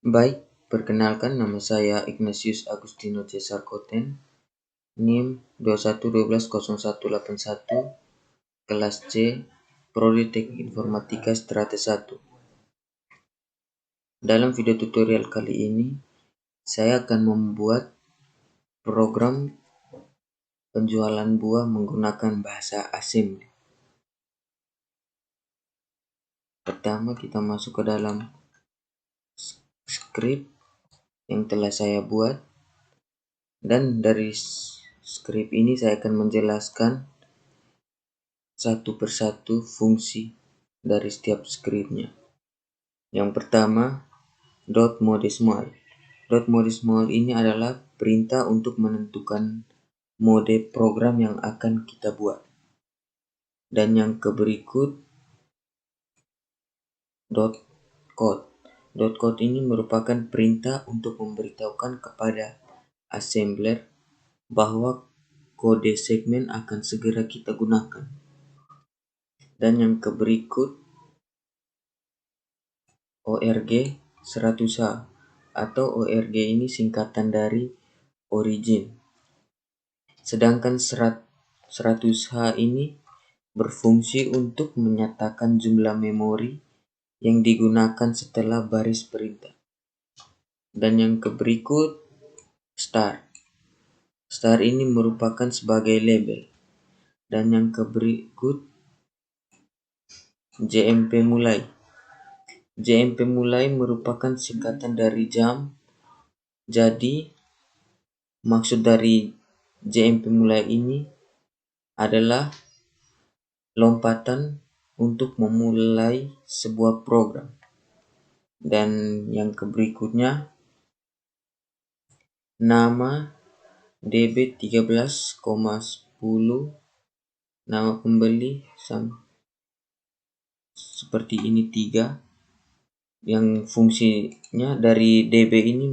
Baik, perkenalkan nama saya Ignatius Agustino Cesar Koten, NIM 21120181, kelas C, Prodi Teknik Informatika Strata 1. Dalam video tutorial kali ini, saya akan membuat program penjualan buah menggunakan bahasa assembly. Pertama, kita masuk ke dalam script yang telah saya buat, dan dari script ini saya akan menjelaskan satu persatu fungsi dari setiap scriptnya. Yang pertama, .modesmol. .modesmol ini adalah perintah untuk menentukan mode program yang akan kita buat. Dan yang berikut, .code. .code ini merupakan perintah untuk memberitahukan kepada assembler bahwa kode segmen akan segera kita gunakan. Dan yang berikut, org 100H, atau org ini singkatan dari origin. Sedangkan 100H ini berfungsi untuk menyatakan jumlah memori yang digunakan setelah baris perintah. Dan yang berikut, start. Start ini merupakan sebagai label. Dan yang berikut, JMP mulai. JMP mulai merupakan singkatan dari jam. Jadi, maksud dari JMP mulai ini adalah lompatan untuk memulai sebuah program. Dan yang berikutnya, nama db13,10, nama pembeli seperti ini 3, yang fungsinya dari db ini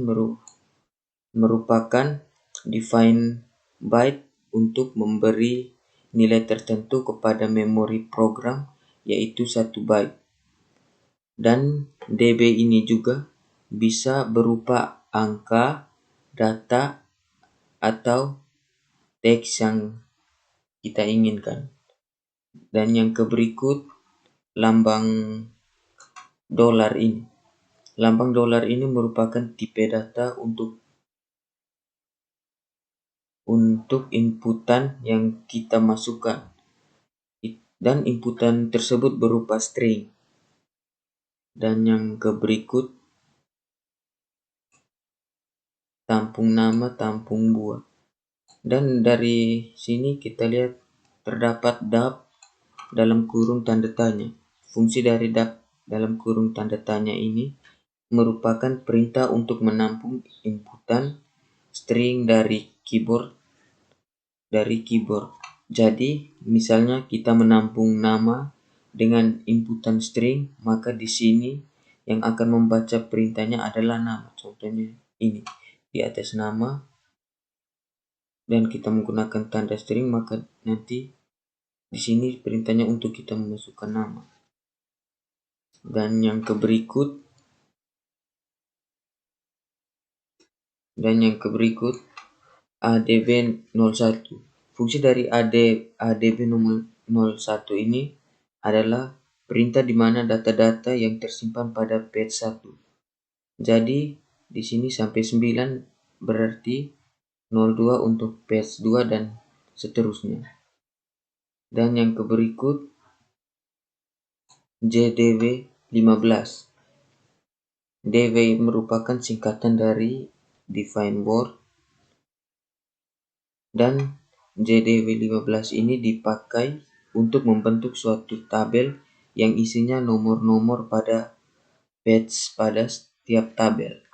merupakan define byte untuk memberi nilai tertentu kepada memori program, yaitu 1 byte. Dan db ini juga bisa berupa angka, data, atau teks yang kita inginkan. Dan yang berikut, lambang dolar ini. Lambang dolar ini merupakan tipe data untuk inputan yang kita masukkan. Dan inputan tersebut berupa string. Dan yang berikut, tampung nama, tampung buah. Dan dari sini kita lihat terdapat DAP dalam kurung tanda tanya. Fungsi dari DAP dalam kurung tanda tanya ini merupakan perintah untuk menampung inputan string dari keyboard. Jadi, misalnya kita menampung nama dengan inputan string, maka di sini yang akan membaca perintahnya adalah nama. Contohnya ini, di atas nama, dan kita menggunakan tanda string, maka nanti di sini perintahnya untuk kita memasukkan nama. Dan yang berikut, ADB01. Fungsi dari ADB01 ini adalah perintah di mana data-data yang tersimpan pada page 1. Jadi di sini sampai 9 berarti 02 untuk page 2 dan seterusnya. Dan yang berikut, JDW15. DW merupakan singkatan dari define word, dan JDW15 ini dipakai untuk membentuk suatu tabel yang isinya nomor-nomor pada page pada setiap tabel.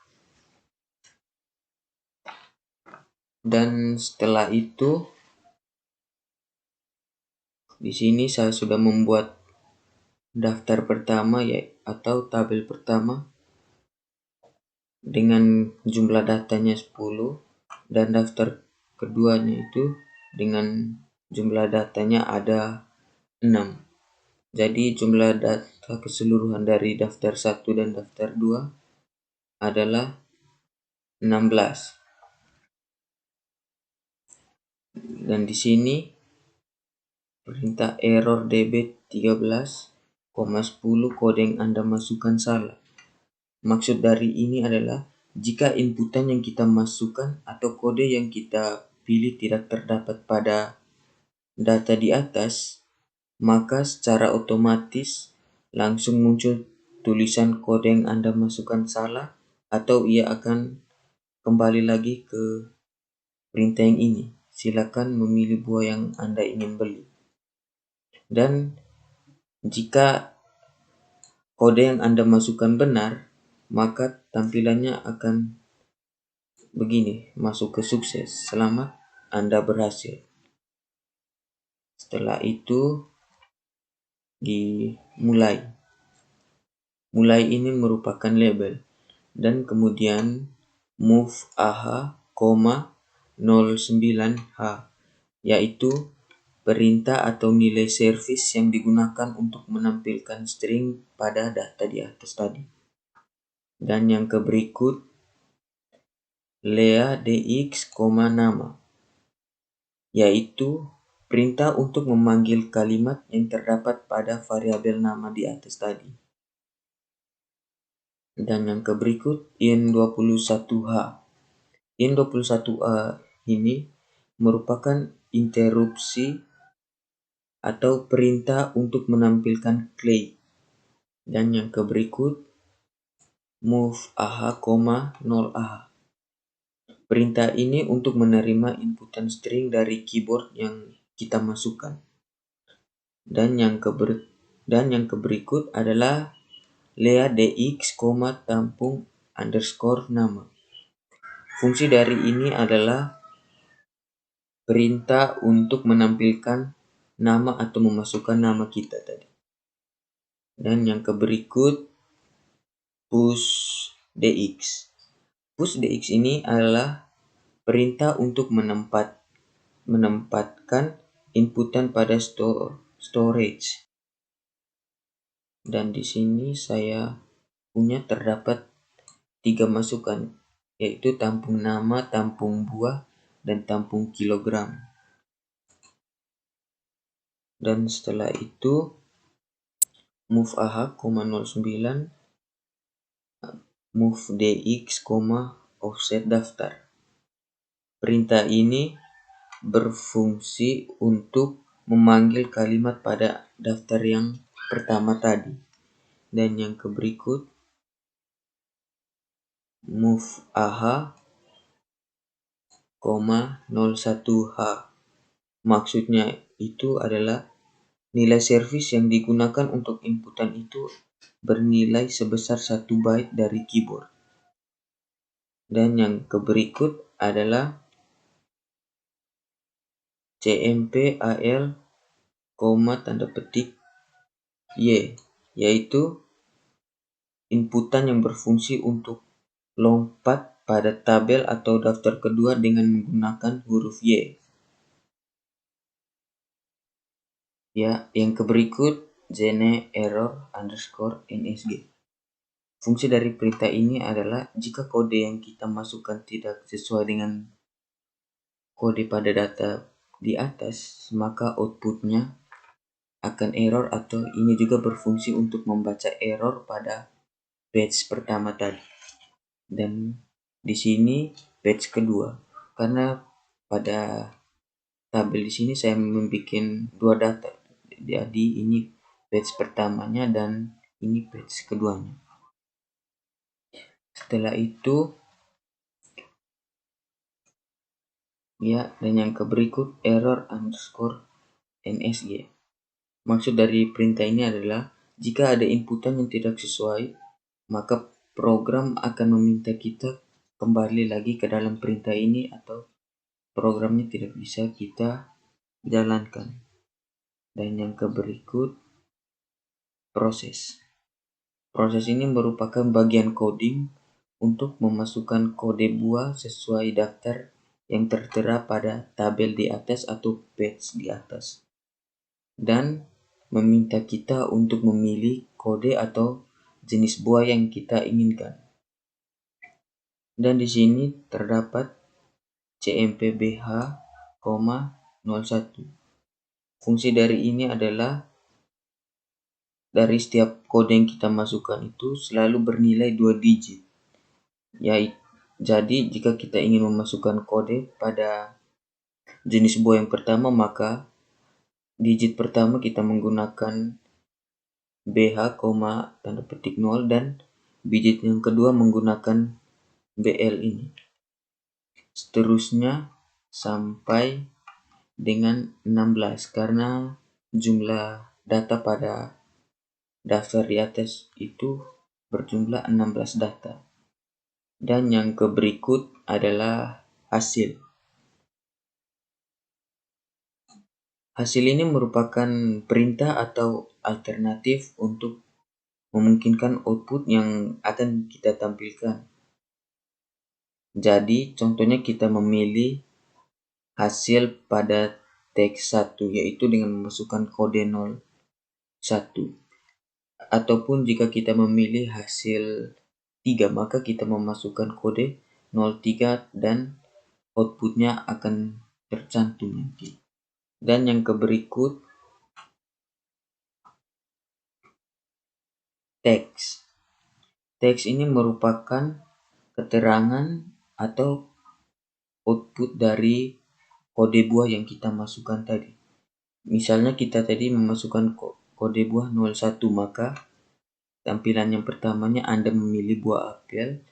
Dan setelah itu, di sini saya sudah membuat daftar pertama atau tabel pertama dengan jumlah datanya 10, dan daftar keduanya itu dengan jumlah datanya ada 6. Jadi jumlah data keseluruhan dari daftar 1 dan daftar 2 adalah 16. Dan di sini perintah error db13,10 kode yang Anda masukkan salah. Maksud dari ini adalah jika inputan yang kita masukkan atau kode yang kita pilih tidak terdapat pada data di atas, maka secara otomatis langsung muncul tulisan kode yang Anda masukkan salah, atau ia akan kembali lagi ke perintah yang ini. Silakan memilih buah yang Anda ingin beli. Dan jika kode yang Anda masukkan benar, maka tampilannya akan begini, masuk ke sukses. Selamat, Anda berhasil. Setelah itu dimulai. Mulai ini merupakan label. Dan kemudian move AH, 09H, yaitu perintah atau nilai service yang digunakan untuk menampilkan string pada data di atas tadi. Dan yang ke berikut lea dx, nama, yaitu perintah untuk memanggil kalimat yang terdapat pada variabel nama di atas tadi. Dan yang ke berikut in21h. In21h ini merupakan interupsi atau perintah untuk menampilkan clay. Dan yang ke berikut move AH, 0AH. Perintah ini untuk menerima inputan string dari keyboard yang kita masukkan. Dan yang ke berikut adalah lea dx, tampung underscore nama. Fungsi dari ini adalah perintah untuk menampilkan nama atau memasukkan nama kita tadi. Dan yang ke berikut push dx. Push dx ini adalah perintah untuk menempatkan inputan pada storage. Dan di sini saya punya terdapat 3 masukan, yaitu tampung nama, tampung buah, dan tampung kilogram. Dan setelah itu move AH, 09, move dx, offset daftar. Perintah ini berfungsi untuk memanggil kalimat pada daftar yang pertama tadi. Dan yang ke berikut move AH, 01H. Maksudnya itu adalah nilai service yang digunakan untuk inputan itu bernilai sebesar 1 byte dari keyboard. Dan yang ke berikut adalah cmpal, tanda petik y, yaitu inputan yang berfungsi untuk lompat pada tabel atau daftar kedua dengan menggunakan huruf Y. Ya, yang ke berikut gene error underscore nsg. Fungsi dari perintah ini adalah jika kode yang kita masukkan tidak sesuai dengan kode pada data di atas, maka outputnya akan error, atau ini juga berfungsi untuk membaca error pada page pertama tadi. Dan di sini page kedua, karena pada tabel di sini saya membuat 2 data, jadi ini page pertamanya dan ini page keduanya. Setelah itu ya, dan yang ke berikut error underscore nsg. Maksud dari perintah ini adalah jika ada inputan yang tidak sesuai, maka program akan meminta kita kembali lagi ke dalam perintah ini atau programnya tidak bisa kita jalankan. Dan yang ke berikut proses. Proses ini merupakan bagian coding untuk memasukkan kode buah sesuai daftar yang tertera pada tabel di atas atau page di atas, dan meminta kita untuk memilih kode atau jenis buah yang kita inginkan. Dan di sini terdapat CMPBH,01. Fungsi dari ini adalah dari setiap kode yang kita masukkan itu selalu bernilai 2 digit. Jadi jika kita ingin memasukkan kode pada jenis buah yang pertama, maka digit pertama kita menggunakan BH, tanda petik 0, dan digit yang kedua menggunakan BL ini. Seterusnya sampai dengan 16 karena jumlah data pada daftar di atas itu berjumlah 16 data. Dan yang berikut adalah hasil. Hasil ini merupakan perintah atau alternatif untuk memungkinkan output yang akan kita tampilkan. Jadi contohnya kita memilih hasil pada teks 1 yaitu dengan memasukkan kode 01. Ataupun jika kita memilih hasil 3, maka kita memasukkan kode 03 dan outputnya akan tercantum nanti. Dan yang berikut teks. Teks ini merupakan keterangan atau output dari kode buah yang kita masukkan tadi. Misalnya kita tadi memasukkan kode buah 01, maka tampilan yang pertamanya Anda memilih buah apel,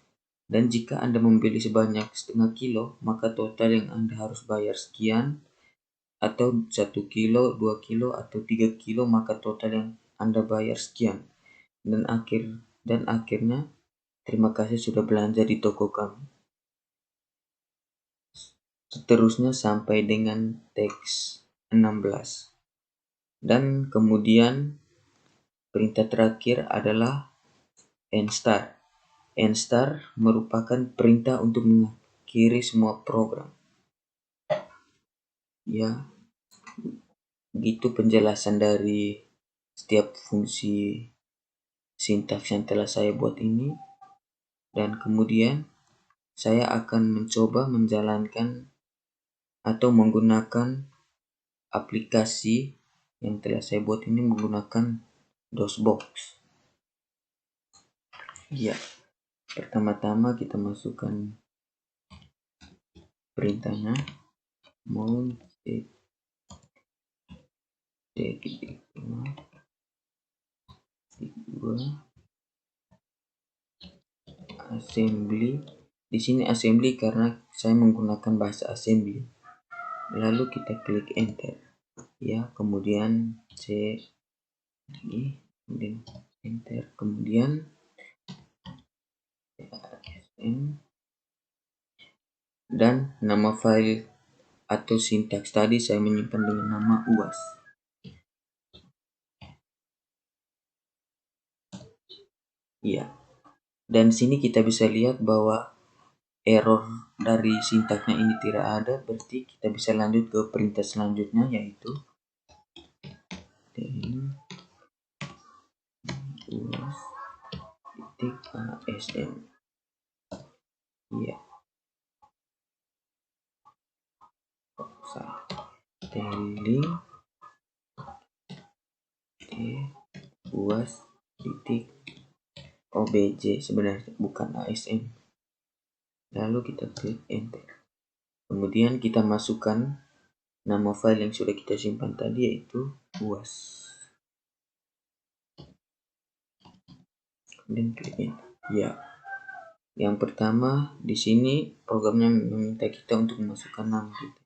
dan jika Anda membeli sebanyak setengah kilo, maka total yang Anda harus bayar sekian, atau 1 kilo, 2 kilo, atau 3 kilo, maka total yang Anda bayar sekian. Dan akhirnya, terima kasih sudah belanja di toko kami. Seterusnya sampai dengan teks 16. Dan kemudian perintah terakhir adalah N-star. N-star merupakan perintah untuk mengakhiri semua program. Ya, gitu penjelasan dari setiap fungsi sintaks yang telah saya buat ini. Dan kemudian saya akan mencoba menjalankan atau menggunakan aplikasi yang telah saya buat ini menggunakan DOSBox. Ya, pertama-tama kita masukkan perintahnya mount assembly. Di sini assembly karena saya menggunakan bahasa assembly. Lalu kita klik enter. Ya, kemudian kemudian enter, kemudian dan nama file atau sintaks tadi saya menyimpan dengan nama UAS. Ya, dan sini kita bisa lihat bahwa error dari sintaksnya ini tidak ada, berarti kita bisa lanjut ke perintah selanjutnya yaitu UAS.asm. Ya, telling UAS.obj sebenarnya bukan asm. Lalu kita klik enter. Kemudian kita masukkan nama file yang sudah kita simpan tadi yaitu UAS. Kemudian klik enter. Ya. Yang pertama di sini programnya meminta kita untuk memasukkan nama kita.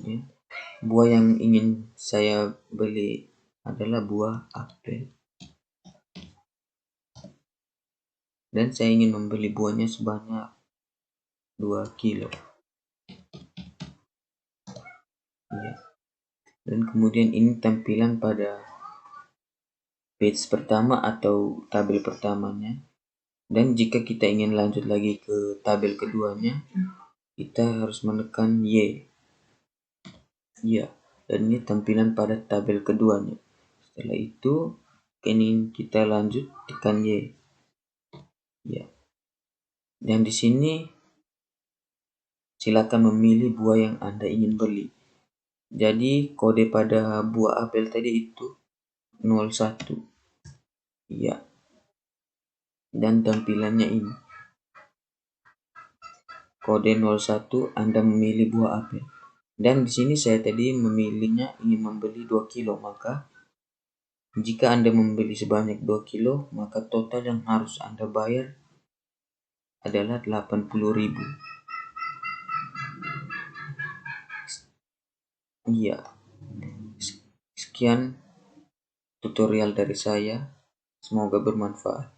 Ya. Buah yang ingin saya beli adalah buah apel. Dan saya ingin membeli buahnya sebanyak 2 kilo. Ya. Dan kemudian ini tampilan pada page pertama atau tabel pertamanya. Dan jika kita ingin lanjut lagi ke tabel keduanya, kita harus menekan Y. Ya, dan ini tampilan pada tabel keduanya. Setelah itu ini kita lanjut tekan Y. Ya. Dan di sini silakan memilih buah yang Anda ingin beli. Jadi kode pada buah apel tadi itu 01. Ya. Dan tampilannya ini. Kode 01 Anda memilih buah apel. Dan di sini saya tadi memilihnya ingin membeli 2 kilo, maka jika Anda membeli sebanyak 2 kilo, maka total yang harus Anda bayar adalah 80.000. Iya. Sekian tutorial dari saya. Semoga bermanfaat.